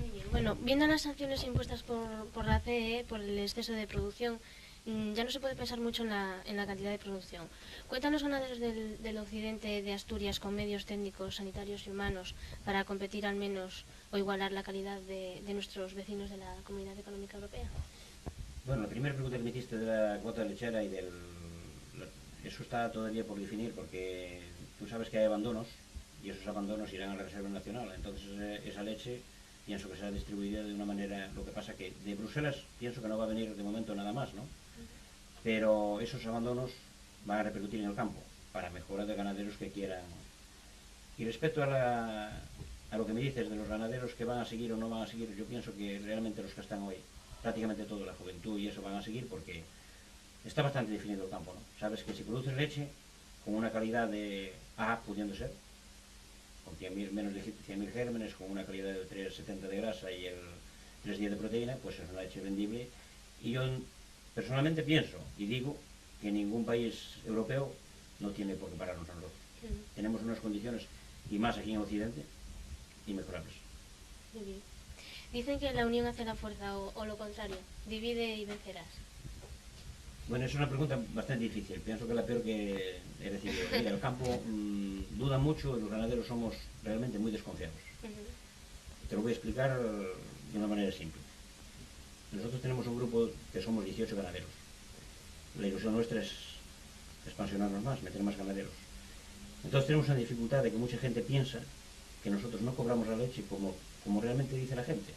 Muy bien. Bueno, viendo las sanciones impuestas por la CE por el exceso de producción, ya no se puede pensar mucho en la cantidad de producción. ¿Cuentan los ganaderos del occidente de Asturias con medios técnicos, sanitarios y humanos para competir al menos o igualar la calidad de nuestros vecinos de la Comunidad Económica Europea? Bueno, la primera pregunta que me hiciste de la cuota lechera y eso está todavía por definir porque tú sabes que hay abandonos y esos abandonos irán a la Reserva Nacional. Entonces esa leche pienso que será distribuida de una manera, lo que pasa que de Bruselas pienso que no va a venir de momento nada más, ¿no? Pero esos abandonos van a repercutir en el campo para mejora de ganaderos que quieran. Y respecto a lo que me dices de los ganaderos que van a seguir o no van a seguir, yo pienso que realmente los que están hoy, prácticamente toda la juventud y eso van a seguir porque está bastante definido el campo, ¿no? Sabes que si produces leche con una calidad de A, pudiendo ser, con menos de 100.000 gérmenes, con una calidad de 3,70 de grasa y el 3,10 de proteína, pues es una leche vendible. Y yo personalmente pienso y digo que ningún país europeo no tiene por qué pararnos a nosotros. Tenemos unas condiciones, y más aquí en Occidente, inmejorables. Muy bien. Dicen que la unión hace la fuerza o lo contrario, divide y vencerás. Bueno, es una pregunta bastante difícil. Pienso que la peor que he recibido. Mira, el campo duda mucho y los ganaderos somos realmente muy desconfiados. Te lo voy a explicar de una manera simple. Nosotros tenemos un grupo que somos 18 ganaderos. La ilusión nuestra es expansionarnos más, meter más ganaderos. Entonces tenemos una dificultad de que mucha gente piensa que nosotros no cobramos la leche como realmente dice la gente.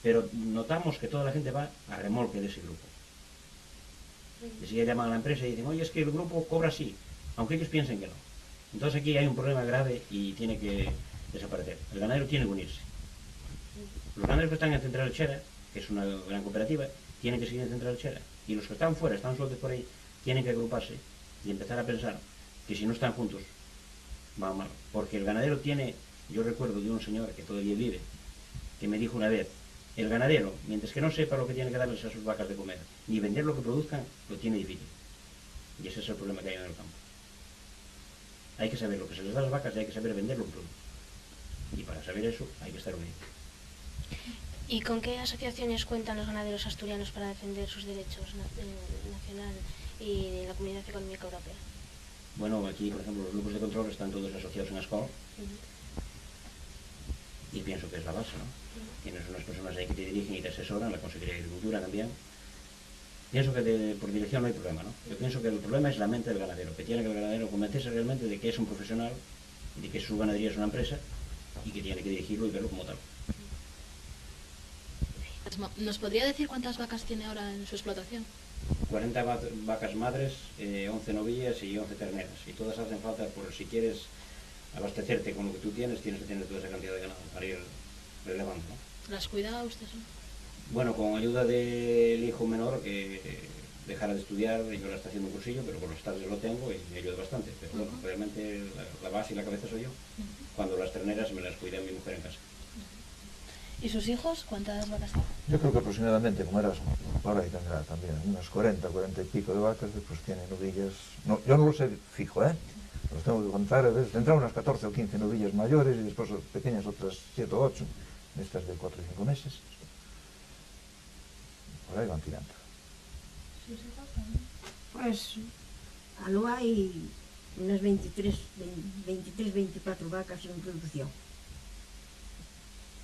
Pero notamos que toda la gente va a remolque de ese grupo. Y si llaman a la empresa y dicen, oye, es que el grupo cobra así, aunque ellos piensen que no. Entonces aquí hay un problema grave y tiene que desaparecer. El ganadero tiene que unirse. Los ganaderos que están en Central Lechera, que es una gran cooperativa, tienen que seguir en Central Lechera. Y los que están fuera, están sueltos por ahí, tienen que agruparse y empezar a pensar que si no están juntos, va mal. Porque el ganadero tiene, yo recuerdo de un señor que todavía vive, que me dijo una vez, el ganadero, mientras que no sepa lo que tiene que darles a sus vacas de comer, ni vender lo que produzcan, lo tiene difícil. Y ese es el problema que hay en el campo. Hay que saber lo que se les da a las vacas y hay que saber vender lo que producen. Y para saber eso hay que estar unidos. ¿Y con qué asociaciones cuentan los ganaderos asturianos para defender sus derechos nacional y de la Comunidad Económica Europea? Bueno, aquí, por ejemplo, los grupos de control están todos asociados en ASCO. Y pienso que es la base, ¿no? Tienes unas personas ahí que te dirigen y te asesoran, la Consejería de Agricultura también. Pienso que por dirección no hay problema, ¿no? Yo pienso que el problema es la mente del ganadero, que tiene que el ganadero convencerse realmente de que es un profesional, de que su ganadería es una empresa y que tiene que dirigirlo y verlo como tal. ¿Nos podría decir cuántas vacas tiene ahora en su explotación? 40 vacas madres, 11 novillas y 11 terneras. Y todas hacen falta por si quieres abastecerte con lo que tú tienes que tener toda esa cantidad de ganado para ir relevando, ¿no? ¿Las cuida usted? Bueno, con ayuda del hijo menor que dejara de estudiar, yo la está haciendo un cursillo, pero por las tardes lo tengo y me ayuda bastante. Pero bueno, realmente la base y la cabeza soy yo. Cuando las terneras me las cuida mi mujer en casa. ¿Y sus hijos? ¿Cuántas vacas tienen? Yo creo que aproximadamente, como Erasmo, por ahí tendrá también unas 40 y pico de vacas, después tiene novillas. No, yo no lo sé fijo, los tengo que contar, a veces tendrá unas 14 o 15 novillas mayores y después pequeñas otras 7 o 8, estas de 4 y 5 meses. Por ahí van tirando. Pues, algo hay unas 23, 24 vacas en producción.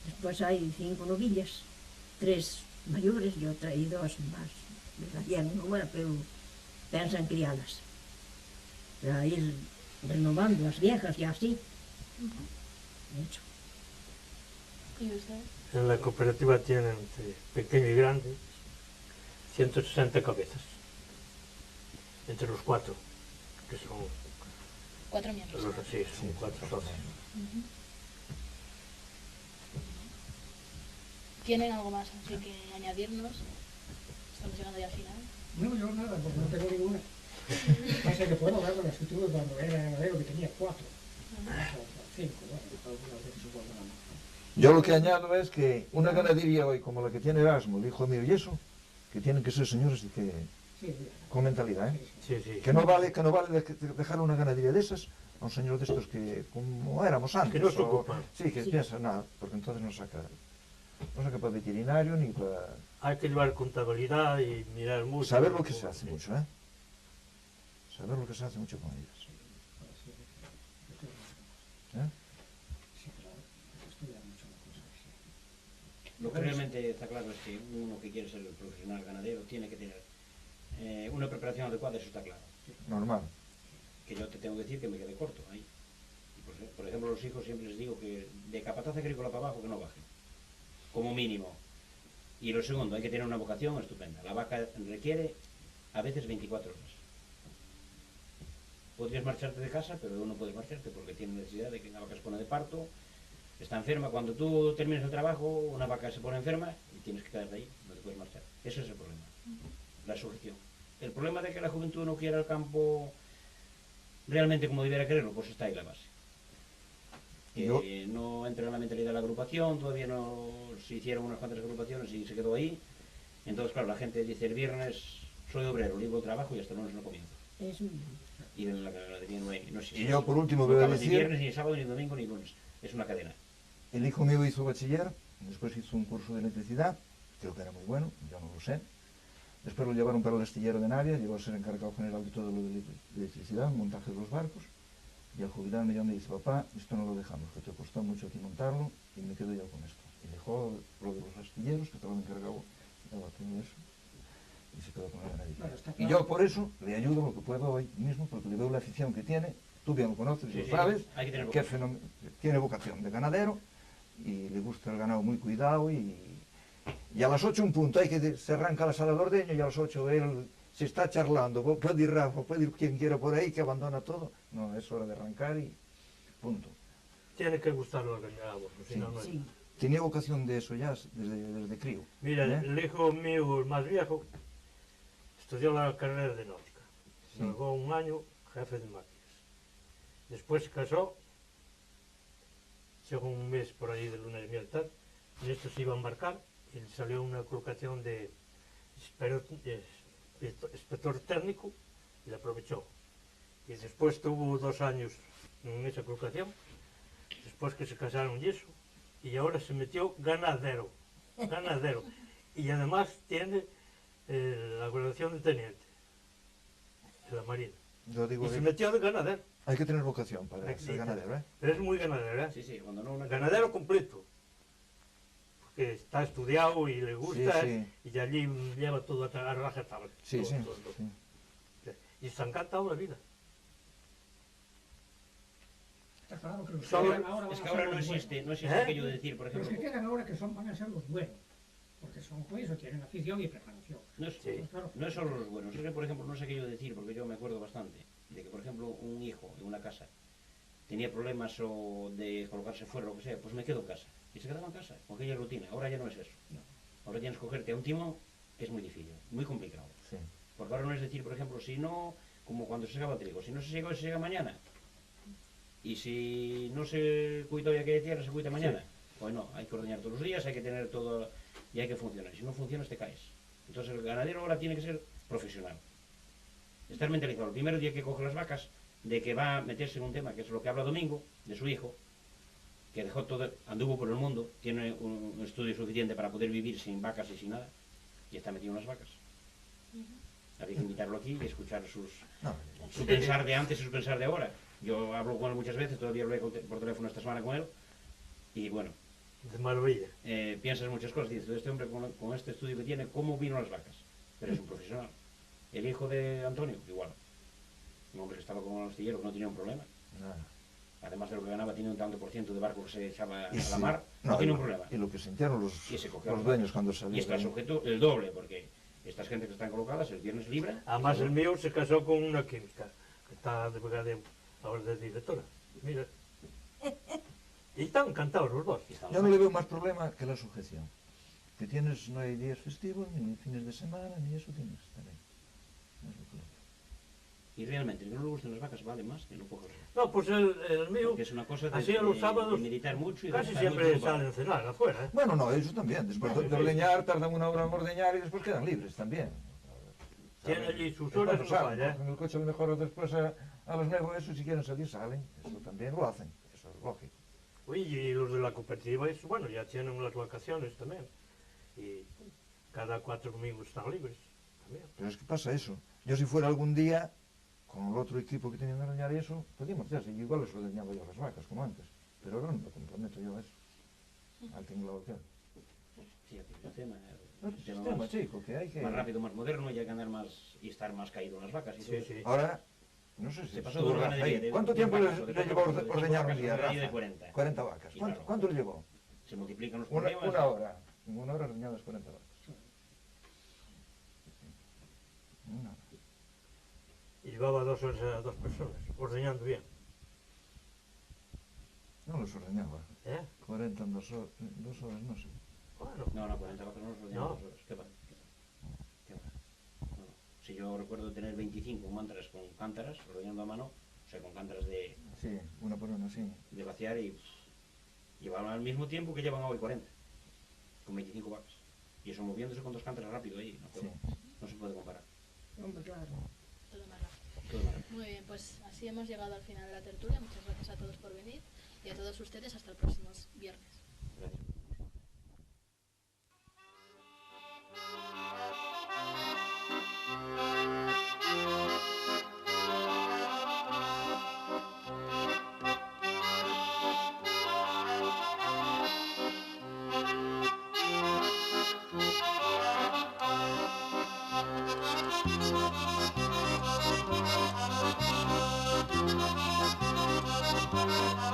Después hay 5 novillas, 3 mayores y 2 más. Nacieron ahora, pero piensan criadas. Para ir renovando las viejas y así. De hecho. ¿Y usted? En la cooperativa tienen entre pequeño y grande, 160 cabezas. Entre los 4, que son 4 miembros. los así, son 4 socios. ¿Tienen algo más así que añadirnos? Estamos llegando ya al final. No, yo nada, porque no tengo ninguna. Pasa que puedo hablar con la actitud de cuando era ganadero, que tenía 4. 5, bueno, algunas veces igual nada más. Yo lo que añado es que una ganadería hoy como la que tiene Erasmo, el hijo mío y eso, que tienen que ser señores Sí, con mentalidad, ¿eh? Sí, sí. Que no vale dejar una ganadería de esas a un señor de estos que, como éramos antes, Que no se ocupan. Sí, que piensa nada, porque entonces no saca para veterinario ni para... Hay que llevar contabilidad y mirar mucho. Saber lo que se hace mucho, ¿eh? Saber lo que se hace mucho con ellas. ¿Eh? Sí, claro, hay que estudiar mucho la cosa. Sí. Lo que realmente está claro es que uno que quiere ser profesional ganadero tiene que tener una preparación adecuada, eso está claro. Normal. Que yo te tengo que decir que me quedé corto ahí. Y por ejemplo, a los hijos siempre les digo que de capataz agrícola para abajo que no bajen, como mínimo. Y lo segundo, hay que tener una vocación estupenda. La vaca requiere a veces 24 horas. Podrías marcharte de casa, pero no puedes marcharte porque tiene necesidad de que la vaca se pone de parto, está enferma. Cuando tú terminas el trabajo, una vaca se pone enferma y tienes que quedarte ahí, no te puedes marchar. Ese es el problema, la sujeción. El problema de que la juventud no quiera el campo realmente como debiera quererlo, pues está ahí la base. Que no entra en la mentalidad de la agrupación, todavía no se hicieron unas cuantas agrupaciones y se quedó ahí. Entonces, claro, la gente dice el viernes soy obrero, libro trabajo y hasta el lunes no comienzo. Y en la ganadería no existe. Y yo por último no voy a acabas decir... ni viernes, ni sábado, ni domingo, ni lunes. Es una cadena. El hijo mío hizo bachiller, después hizo un curso de electricidad, creo que era muy bueno, yo no lo sé. Después lo llevaron para el astillero de Navia, llegó a ser encargado general de todo lo de electricidad, montaje de los barcos. Y al jubilarme ya me dice, papá, esto no lo dejamos, que te costó mucho aquí montarlo y me quedo yo con esto. Y dejó lo de los astilleros, que estaba encargado de todo eso, y se quedó con la ganadería. Claro, está Y claro. yo por eso le ayudo lo que puedo hoy mismo, porque le veo la afición que tiene, tú bien lo conoces, Sí, lo sí, sabes, hay que tener que vocación. tiene vocación de ganadero y le gusta el ganado muy cuidado y a las 8 un punto, se arranca la sala de ordeño y a las 8 él se está charlando, puede ir Rafa, puede ir quien quiera por ahí que abandona todo, no, es hora de arrancar y punto. Tiene que gustar los ganados, si Sí. no, no es. Sí. Tenía vocación de eso ya desde crío. Mira, ¿eh? el hijo mío, el más viejo, estudió la carrera de náutica. Sí. Trabajó un año jefe de máquinas. Después se casó, llegó un mes por ahí de luna de miel tal, y esto se iba a embarcar y le salió una colocación de inspector técnico y la aprovechó. Y después tuvo 2 años en esa colocación, después que se casaron y eso, y ahora se metió ganadero. Y además tiene la graduación de teniente de la Marina. Yo digo Y se que metió de ganadero. hay que tener vocación para Hay que ser ganadero, ¿eh? Pero es muy ganadero, ¿eh? Sí, sí, cuando no una Ganadero completo. Porque está estudiado y le gusta, Sí, y allí lleva todo a rajatabla. Sí, todo, sí. todo. Sí. Y se ha encantado la vida. Está claro que los que Solo- quedan ahora van Es a que ser ahora no los existe, buenos. no existe ¿Eh? aquello de decir, por Los que ejemplo, quedan ahora que van a ser los buenos. Porque son jueces, tienen afición y preparación. no es, Sí. Claro. no es solo los buenos, es que por ejemplo no sé aquello de decir, porque yo me acuerdo bastante, de que por ejemplo un hijo en una casa tenía problemas o de colocarse fuera, lo que sea, pues me quedo en casa. Y se quedaba en casa, con aquella rutina. Ahora ya no es eso. No. Ahora tienes que cogerte a un timón, que es muy difícil, muy complicado. Sí. Porque ahora no es decir, por ejemplo, si no, como cuando se segaba trigo, si no se llega hoy, se llega mañana. Y si no se cuida hoy aquella tierra, se cuida mañana. Pues no, hay que ordeñar todos los días, hay que tener todo y hay que funcionar. Si no funcionas, te caes. Entonces el ganadero ahora tiene que ser profesional. Estar mentalizado. El primer día que coge las vacas, de que va a meterse en un tema, que es lo que habla Domingo, de su hijo, que dejó todo, anduvo por el mundo, tiene un estudio suficiente para poder vivir sin vacas y sin nada, y está metido en las vacas. Había que invitarlo aquí y escuchar No, su pensar de antes y su pensar de ahora. Yo hablo con él muchas veces, todavía hablé por teléfono esta semana con él, y bueno, De maravilla. piensas muchas cosas, dices, este hombre con este estudio que tiene, ¿cómo vino a las vacas? Pero es un profesional. El hijo de Antonio, igual. Un hombre que estaba con el astillero, que no tenía un problema. nada. Además de lo que ganaba, tiene un tanto por ciento de barco que se echaba a Y la sí. mar, No, no tiene y un problema. Y lo que sintieron Y se cogió los las dueños vacas. cuando Y salieron. está sujeto el doble, porque Estas gente que están colocadas el viernes libre. Además el mío se casó con una química, que está de brigadier, ahora de directora. Mira. Y están encantados los dos. Yo no le veo más problema que la sujeción. Que tienes, no hay días festivos, ni fines de semana, ni eso tienes también. No es lo que le veo. Y realmente, el que no le gustan las vacas vale más que no coger. No, pues el mío, Porque es una cosa de, así a los sábados, de meditar mucho y de casi estar siempre mucho salen a cenar afuera. Bueno, no, eso también. Después de ordeñar, tardan una hora en ordeñar y después quedan libres también. Tiene allí sus horas, no Salen, falla, cogen el coche a lo mejor después a las 9, eso si quieren salir salen. Eso también lo hacen, eso es lógico. Uy, y los de la cooperativa, eso, bueno, ya tienen las vacaciones también. Y cada 4 domingos están libres también. Pero es que pasa eso. Yo si fuera algún día, con el otro equipo que tenían que ordeñar y eso, podíamos ya, si igual les ordeñaba yo las vacas, como antes. Pero ahora no me comprometo yo a eso. Al tinglado que hay. Sí, aquí el tema, No, el es tema un tema más, chico, que hay que... más rápido, más moderno, y hay que andar más y estar más caído en las vacas. Y Sí, todo. sí. Ahora, no sé si Se pasó estuvo de una Rafa ganadería ahí. de ¿Cuánto 10 tiempo vacas le o de llevó 4 vacas, ordeñar de un día, 8 vacas, de Rafa? 40. 40 vacas. Y ¿Cuánto, claro, cuánto le llevó? se multiplican los Una problemas. hora. En una hora ordeñadas 40 vacas. Una hora. Y llevaba 2 horas a 2 personas, ordeñando bien. No los ordeñaba. 40 en 2 horas, no sé. Bueno, No, 40 vacas no los ordeñan No. 2 horas. ¿Qué pasa? ¿Qué va? No. Si yo recuerdo tener 25 mantras con cántaras, ordeñando a mano, o sea, con cántaras de Sí, una por una, sí. vaciar y llevaban al mismo tiempo que llevan hoy 40, con 25 vacas. Y eso moviéndose con 2 cántaras rápido ahí, Sí. no se puede comparar. Hombre, claro. Todo más rápido. Todo mal. Muy bien, pues así hemos llegado al final de la tertulia. Muchas gracias a todos por venir y a todos ustedes hasta el próximo viernes. Gracias. Thank you.